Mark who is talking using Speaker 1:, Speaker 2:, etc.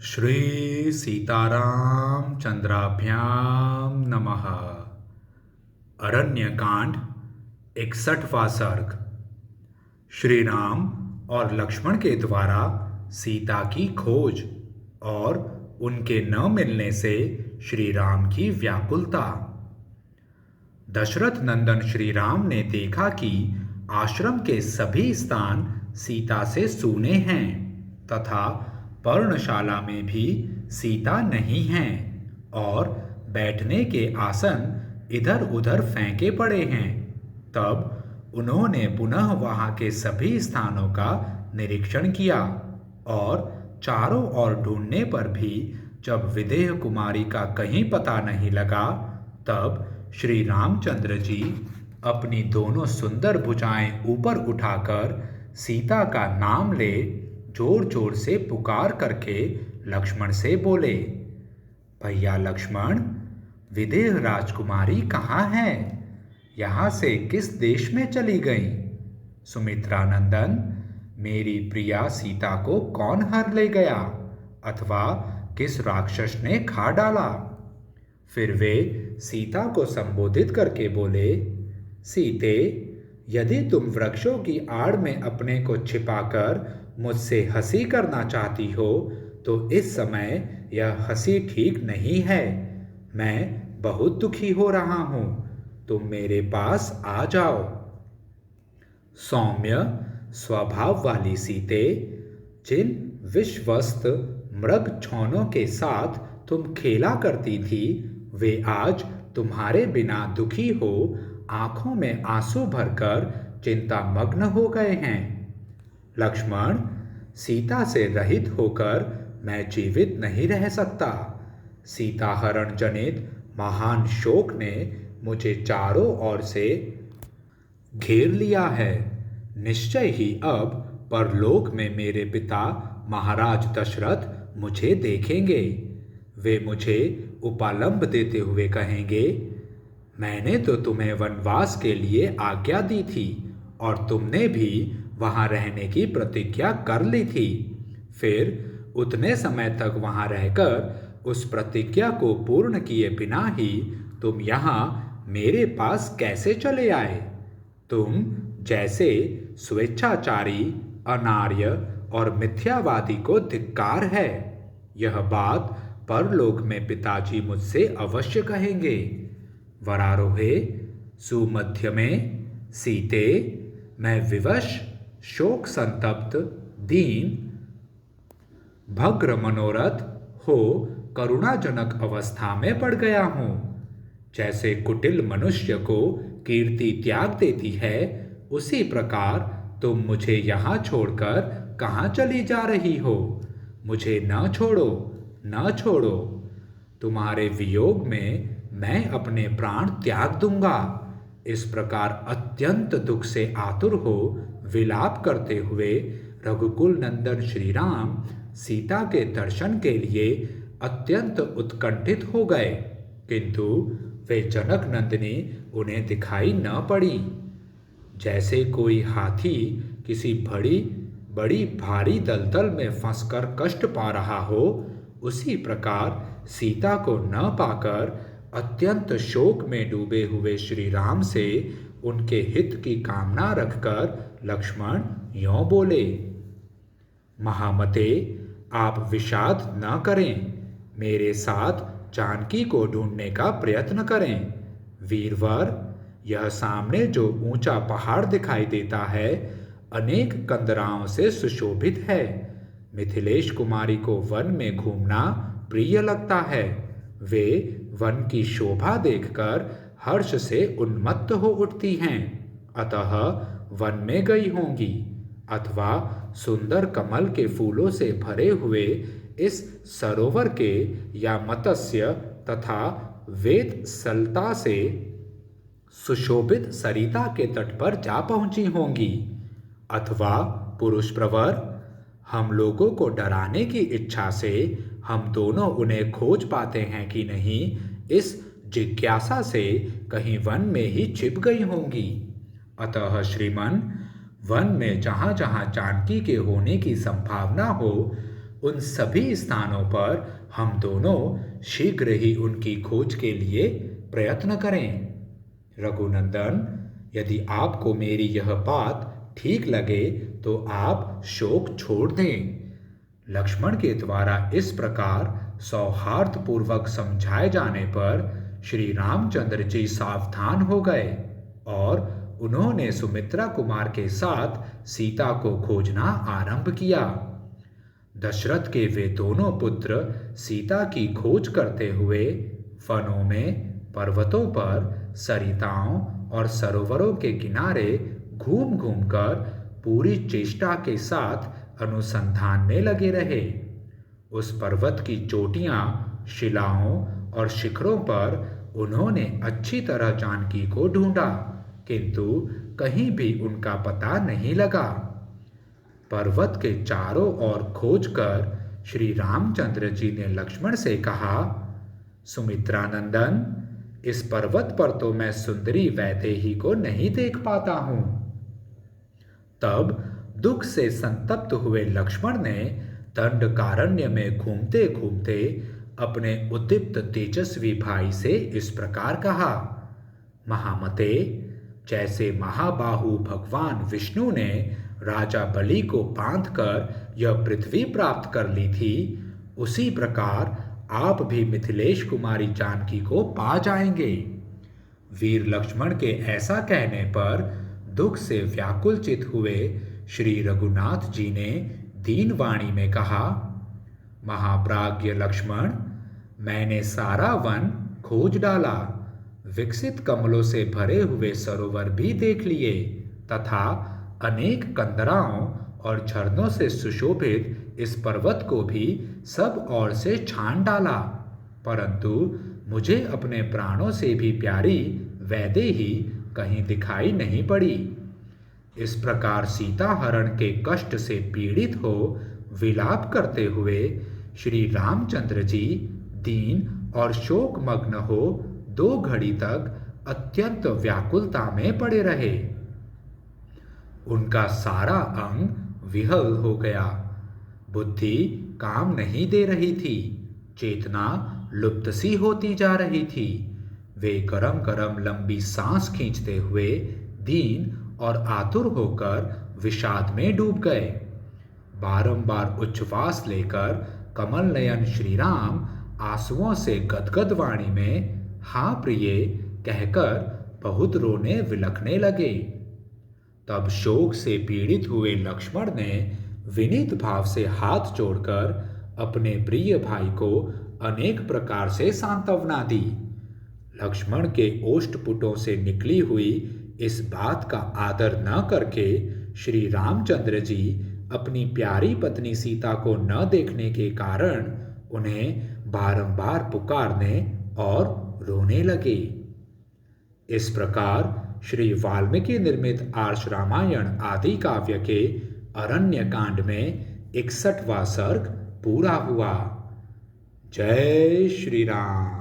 Speaker 1: श्री सीताराम चंद्राभ्याम नमः। अरण्यकांड 61वां सर्ग। श्री राम और लक्ष्मण के द्वारा सीता की खोज और उनके न मिलने से श्री राम की व्याकुलता। दशरथ नंदन श्री राम ने देखा कि आश्रम के सभी स्थान सीता से सूने हैं तथा पर्णशाला में भी सीता नहीं है और बैठने के आसन इधर उधर फेंके पड़े हैं। तब उन्होंने पुनः वहां के सभी स्थानों का निरीक्षण किया और चारों ओर ढूंढने पर भी जब विदेह कुमारी का कहीं पता नहीं लगा, तब श्री रामचंद्र जी अपनी दोनों सुंदर भुजाएं ऊपर उठाकर सीता का नाम ले जोर जोर से पुकार करके लक्ष्मण से बोले, भैया लक्ष्मण, विदेह राजकुमारी कहाँ है? यहाँ से किस देश में चली गई? सुमित्रा नंदन, मेरी प्रिया सीता को कौन हर ले गया अथवा किस राक्षस ने खा डाला? फिर वे सीता को संबोधित करके बोले, सीते, यदि तुम वृक्षों की आड़ में अपने को छिपाकर मुझसे हंसी करना चाहती हो तो इस समय यह हंसी ठीक नहीं है। मैं बहुत दुखी हो रहा हूं, तुम मेरे पास आ जाओ। सौम्य स्वभाव वाली सीते, जिन विश्वस्त मृग छौनों के साथ तुम खेला करती थी, वे आज तुम्हारे बिना दुखी हो आंखों में आंसू भरकर चिंता मग्न हो गए हैं। लक्ष्मण, सीता से रहित होकर मैं जीवित नहीं रह सकता। सीता हरण जनित महान शोक ने मुझे चारों ओर से घेर लिया है। निश्चय ही अब परलोक में मेरे पिता महाराज दशरथ मुझे देखेंगे। वे मुझे उपालंब देते हुए कहेंगे, मैंने तो तुम्हें वनवास के लिए आज्ञा दी थी और तुमने भी वहां रहने की प्रतिज्ञा कर ली थी। फिर उतने समय तक वहां रहकर उस प्रतिज्ञा को पूर्ण किए बिना ही तुम यहाँ मेरे पास कैसे चले आए? तुम जैसे स्वेच्छाचारी, अनार्य और मिथ्यावादी को धिक्कार है। यह बात परलोक में पिताजी मुझसे अवश्य कहेंगे। वरारोहे, सुमध्य में, सीते, मैं विवश, शोक संतप्त, दीन, भग्र मनोरथ हो करुणाजनक अवस्था में पड़ गया हूं। जैसे कुटिल मनुष्य को कीर्ति त्याग देती है, उसी प्रकार तुम मुझे यहाँ छोड़कर कहाँ चली जा रही हो? मुझे न छोड़ो, न छोड़ो। तुम्हारे वियोग में मैं अपने प्राण त्याग दूंगा। इस प्रकार अत्यंत दुख से आतुर हो विलाप करते हुए रघुकुल नंदन श्री राम सीता के दर्शन के लिए अत्यंत उत्कंठित हो गए, किंतु वे जनक नंदिनी उन्हें दिखाई न पड़ी। जैसे कोई हाथी किसी बड़ी भारी दलदल में फंसकर कष्ट पा रहा हो, उसी प्रकार सीता को न पाकर अत्यंत शोक में डूबे हुए श्री राम से उनके हित की कामना रखकर लक्ष्मण यों बोले, महामते, आप विषाद न करें, मेरे साथ जानकी को ढूंढने का प्रयत्न करें। वीरवर, यह सामने जो ऊंचा पहाड़ दिखाई देता है, अनेक कंदराओं से सुशोभित है। मिथिलेश कुमारी को वन में घूमना प्रिय लगता है। वे वन की शोभा देखकर हर्ष से उन्मत्त हो उठती हैं, अतः वन में गई होंगी, अथवा सुंदर कमल के फूलों से भरे हुए इस सरोवर के या मत्स्य तथा वेद सलता से सुशोभित सरिता के तट पर जा पहुंची होंगी, अथवा पुरुष प्रवर, हम लोगों को डराने की इच्छा से हम दोनों उन्हें खोज पाते हैं कि नहीं, इस जिज्ञासा से कहीं वन में ही छिप गई होंगी। अतः श्रीमन, वन में जहाँ जहाँ जानकी के होने की संभावना हो, उन सभी स्थानों पर हम दोनों शीघ्र ही उनकी खोज के लिए प्रयत्न करें। रघुनंदन, यदि आपको मेरी यह बात ठीक लगे तो आप शोक छोड़ दें। लक्ष्मण के द्वारा इस प्रकार सौहार्दपूर्वक समझाए जाने पर श्री रामचंद्र जी सावधान हो गए और उन्होंने सुमित्रा कुमार के साथ सीता को खोजना आरंभ किया। दशरथ के वे दोनों पुत्र सीता की खोज करते हुए वनों में, पर्वतों पर, सरिताओं और सरोवरों के किनारे घूम घूम कर पूरी चेष्टा के साथ अनुसंधान में लगे रहे। उस पर्वत की चोटियां, शिलाओं और शिखरों पर उन्होंने अच्छी तरह जानकी को ढूंढा, किंतु कहीं भी उनका पता नहीं लगा। पर्वत के चारों ओर खोज कर श्री रामचंद्र जी ने लक्ष्मण से कहा, सुमित्रानंदन, इस पर्वत पर तो मैं सुंदरी वैदेही को नहीं देख पाता हूं। तब दुख से संतप्त हुए लक्ष्मण ने दंडकारण्य में घूमते घूमते अपने उद्दीप्त तेजस्वी भाई से इस प्रकार कहा, महामते, जैसे महाबाहु भगवान विष्णु ने राजा बलि को बांधकर यह पृथ्वी प्राप्त कर ली थी, उसी प्रकार आप भी मिथिलेश कुमारी जानकी को पा जाएंगे। वीर लक्ष्मण के ऐसा कहने पर दुख से व्याकुलचित हुए श्री रघुनाथ जी ने दीन वाणी में कहा, महाप्राज्य लक्ष्मण, मैंने सारा वन खोज डाला, विकसित कमलों से भरे हुए सरोवर भी देख लिए तथा अनेक कंदराओं और झरनों से सुशोभित इस पर्वत को भी सब ओर से छान डाला, परंतु मुझे अपने प्राणों से भी प्यारी वैदेही कहीं दिखाई नहीं पड़ी। इस प्रकार सीता हरण के कष्ट से पीड़ित हो विलाप करते हुए श्री रामचंद्र जी दीन और शोकमग्न हो 2 घड़ी तक अत्यंत व्याकुलता में पड़े रहे। उनका सारा अंग विहल हो गया, बुद्धि काम नहीं दे रही थी, चेतना लुप्त सी होती जा रही थी। वे गरम गरम लंबी सांस खींचते हुए दीन और आतुर होकर विषाद में डूब गए। बारंबार उच्छ्वास लेकर कमल नयन श्री राम आंसुओं से गदगद वाणी में हाँ प्रिय कहकर बहुत रोने विलखने लगे। तब शोक से पीड़ित हुए लक्ष्मण ने विनीत भाव से हाथ जोड़कर अपने प्रिय भाई को अनेक प्रकार से सांत्वना दी। लक्ष्मण के ओष्ठपुटों से निकली हुई इस बात का आदर न करके श्री रामचंद्र जी अपनी प्यारी पत्नी सीता को न देखने के कारण उन्हें बारंबार पुकारने और रोने लगे। इस प्रकार श्री वाल्मीकि निर्मित आर्ष रामायण आदि काव्य के अरण्य कांड में 61वां सर्ग पूरा हुआ। जय श्री राम।